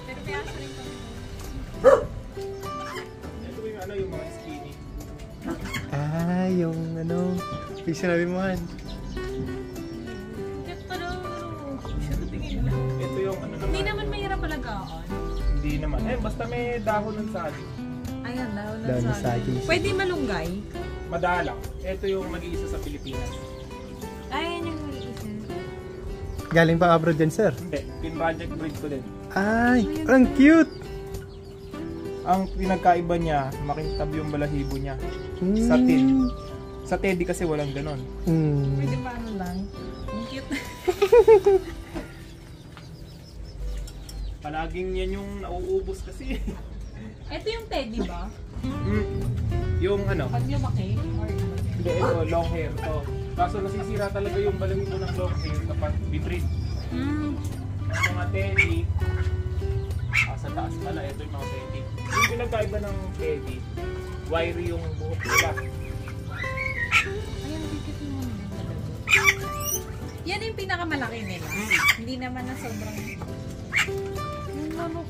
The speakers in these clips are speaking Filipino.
Pero may aso rin kami. Ito yung ano, yung mga skinny. Ah, yung ano, yung sinabi mo Han. Cute pa daw. Siya tingin lang. Ito yung ano naman. Hindi naman mahirap alagaan. Hindi naman. Basta may dahon ng saging. Ayan, Dahon daw ng na saging. Pwede malunggay. Madalang. Ito yung mag-iisa sa Pilipinas. Ayan yung maliit. Galing pa abroad yan, sir? Hindi. Pin-project breed ko din. Ay, ang cute! Ang pinagkaiba niya, makintab yung balahibo niya. Mm. Sa tin. Sa teddy kasi walang ganon. Pwede pa ano lang. Ang cute. Palaging yan yung nauubos kasi. Ito yung teddy ba? Yung ano, Pag lumaki? Or hindi, ito, long hair to. Kaso nasisira talaga yung balahibo ng long hair kapag bibreed. Yung mga teddy, sa taas pala, ito yung mga teddy. Yung pinagkaiba ng teddy, wiry yung buhok nila. Ayan, cute mo naman talaga. Yan yung pinakamalaki nila. Hindi naman na sobrang... Yung manok.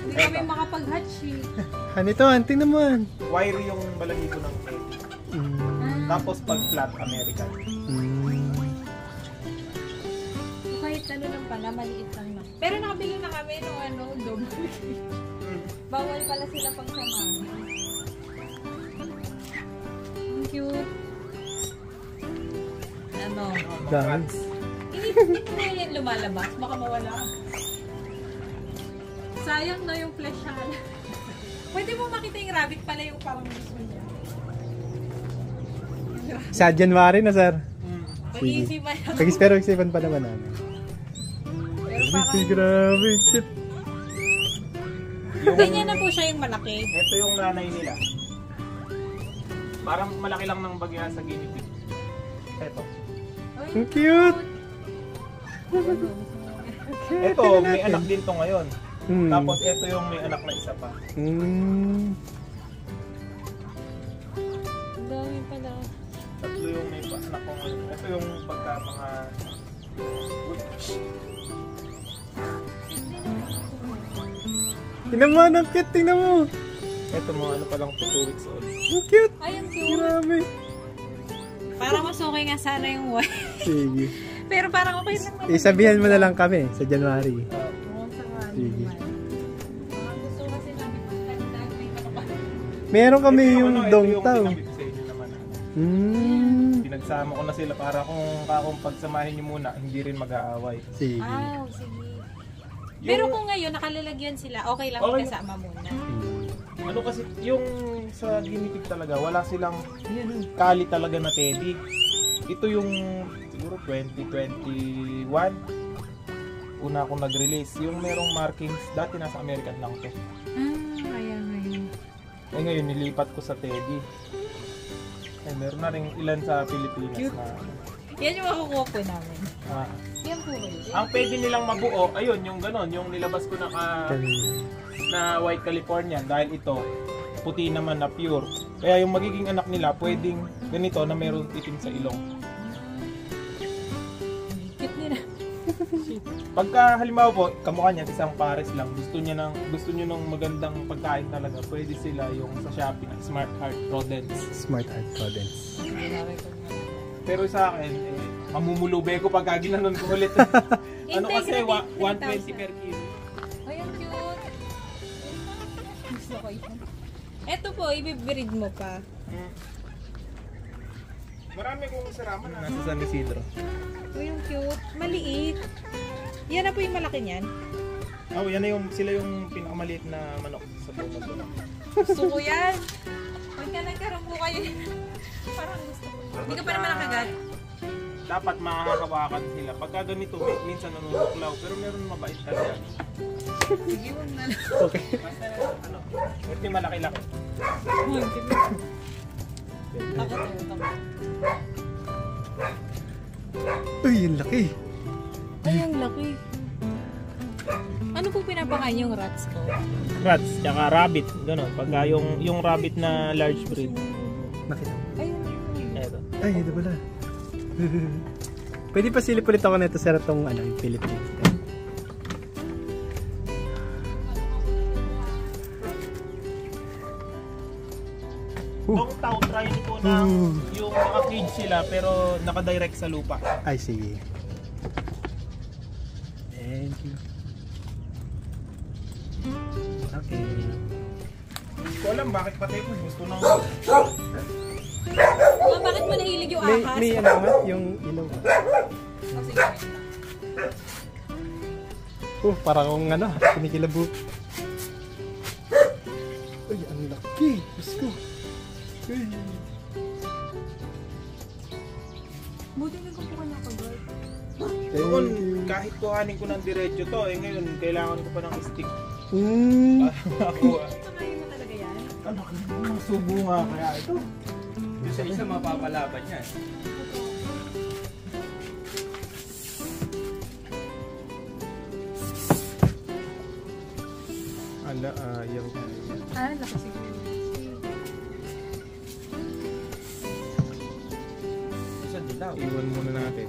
Hindi kami makapag-hatch eh. Han, ito Han, tingnan mo Han. Wiry yung balahibo ng teddy. Tapos pag flat, American. So, kahit ano lang pala, maliit lang na. Pero nakabili na kami nung ano, dog. Bawal pala sila pang samahan. Ang cute. Ano? Dahil. Hindi mo yan lumalabas. Baka mawala. Sayang na yung flesh siya. Pwede mo makita yung rabbit pala yung parang gusto niya. Sa January na, sir. Mag-easy ba yan? Pero isipan pa naman namin. Pero parang... Grabe, cute. Ganyan na po siya yung malaki. Ito yung nanay nila. Parang malaki lang ng bagya sa guinea pig. Ito. Ang cute. Ito, may anak din to ngayon. Tapos ito yung may anak na isa pa. Ang dami pala. Tatlo yung may anak ko ngayon. Ito yung pagka mga... Tingnan mo, ang cute, tingnan mo. Ito mga ano pa lang 2 weeks old. Ang cute. Ay, ang cute. Grabe. Parang mas okay nga sana yung white. Sige. Pero parang okay lang naman. Isabihan mo na lang kami sa January. Oo, sakali. Sige. Mga gusto kasi namin magdagdag may kapapal. Meron kami Ito yung ano, dong ito yung tao. pinabit sa inyo naman. Pinagsama ko na sila para kung pagsamahin nyo muna, hindi rin mag-aaway. Sige. Sige. Pero kung ngayon nakalalagyan sila, okay lang Okay. ikasama muna. Ano kasi, yung sa guinea pig talaga, wala silang kali talaga na teddy. Ito yung siguro 2021 una akong nag-release. Yung merong markings, dati nasa American lang to. Kaya ngayon. Eh ngayon nilipat ko sa teddy. Eh meron na rin ilan sa Pilipinas Cute. na Yan yung makukuha po namin. Yan po ba yun? ang pwede nilang mabuo, ayun yung ganon, yung nilabas ko na White Californian dahil ito puti naman na pure. Kaya yung magiging anak nila pwedeng ganito na meron itim sa ilong. Cute nila. Pagka halimbawa po, kamukha niya isang pares lang, gusto niyo ng magandang pagkain talaga, pwede sila yung sa Shopee na Smart Heart Rodents. Smart Art Rodents. Pero sa akin, mamumulube ko pag ginanon ko ulit. Ano kasi, 120 per kilo. Ay, ang cute. Gusto ko yun. Eto po, ibibreed mo pa. Marami kong saraman na nasa San Isidro. Uy, ang cute. Maliit. Yan na po yung malaki niyan. Oh, yan na sila yung pinakamaliit na manok sa buong mundo. Gusto ko yan. Pagka nagkaroon po kayo, parang gusto ko. Hindi ka pa naman nakagat. Dapat makakawakan sila. Pagka ganito, minsan nanunuklaw. Pero meron mabait talaga. Sige, huwag na lang. Okay. Basta ano, ito yung malaki-laki. Ako to. Uy, yung laki. Ay, ang laki. Ano po pinapakain yung rats ko? Rats, tsaka rabbit. Ganon. Pagka yung rabbit na large breed. Nakita. Ayun. Eto. Ay, ito pala. Pwede pa silip ulit ako nito sir itong ano, yung Philippines. Long tao, try nyo po ng yung naka-cage sila pero naka-direct sa lupa. Ay, sige. Thank you. Okay. Hindi ko alam bakit pati ko gusto ng... Bakit mo nahilig yung May, ahas? may ano nga, yung ilaw. Oh, sige, wait lang. Parang kung ano, kinikilabo. Ay, ang laki. Gusto. Ay. Buti na kung na ako, girl. Noon, kahit kuhanin ko ng diretso to, ngayon kailangan ko pa ng stick. Ako, Kakain mo talaga yan? ano, subo nga kaya ito. Sa isa mapapalaban yan. Ala, ayaw. Laki siguro. Isa dilaw. Iwan muna natin.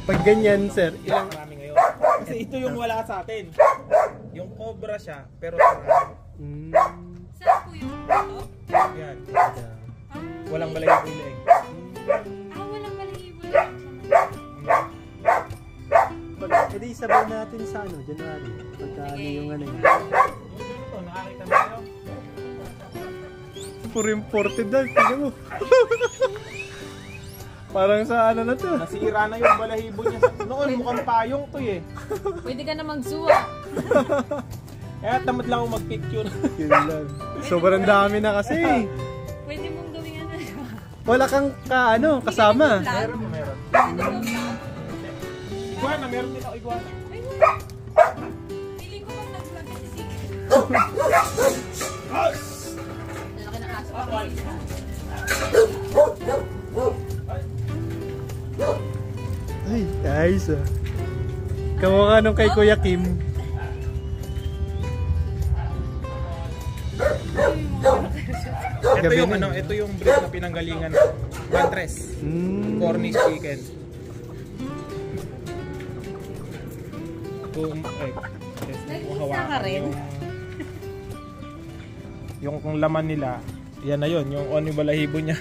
Pag ganyan, sir, Ilang marami ngayon. Kasi ito yung wala sa atin. Yung cobra siya, pero sa Saan po yung ito? yan. Walang balay-balay. Walang balahibo. edi sabay natin sa ano, January. Pagka ano yung ano yun. Yung ito, nakakita mo kayo? Puro imported na, tingnan mo. Parang sa ano na to. Nasira na yung balahibo niya. Noon, mukhang payong to eh. Pwede ka na mag-zoo. Kaya tamad lang ako mag-picture. Yun lang. Sobrang dami na kasi. Pwede mong gawin ano. Wala kang kasama. Meron mo, meron. Iguana, meron din ako iguana. Piling ko mas nag-vlog kasi si Lalaki ng aso. Ay, guys. Kamukha nung kay Kuya Kim. Ito yung ano, ito yung breed na pinanggalingan ng Bantres. Cornish chicken. Nag-isa ka rin? Yung kung laman nila, yan na yun, yung oni balahibo niya.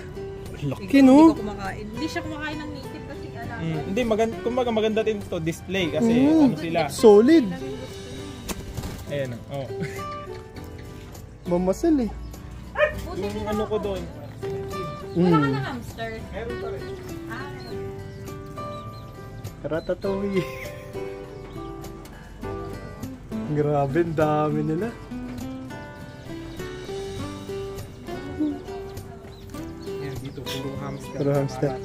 Laki Hindi no? ko kumakain. Hindi siya kumakain ng native kasi alam. Hindi, kumbaga maganda din to display kasi ano sila. Solid. Ayan, oh. Mamasal eh. Yung ano ko doon. Wala ka ng hamster. Meron pa rin. Ratatouille. Grabe, ang dami nila. Yan, dito, puro hamster. Puro hamster.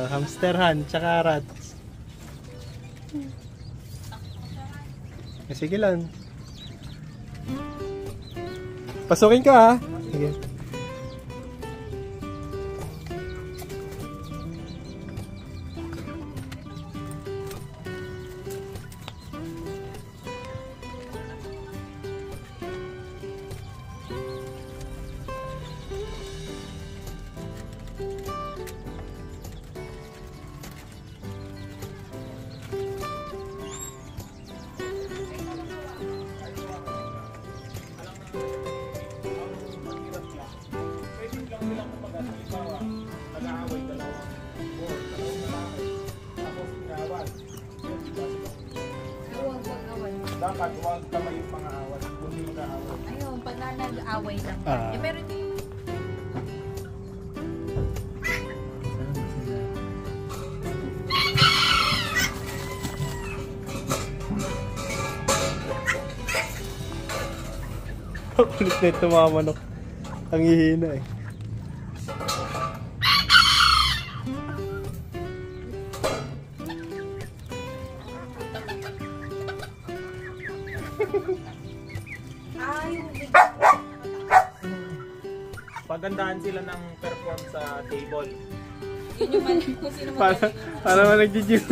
Hamsterhan, tsaka rats. Sige lang. Pasukin ka ha. Sige. Dapat huwag kamay yung mga awat. Hindi mag-aawat. Ayun, pag nag-away lang. Ah. Pero hindi. Kulit na ito mga manok. Ang hihina eh. Pag magandahan sila ng perform sa table. Yun yung kung sino Para magaling. para nag-gym.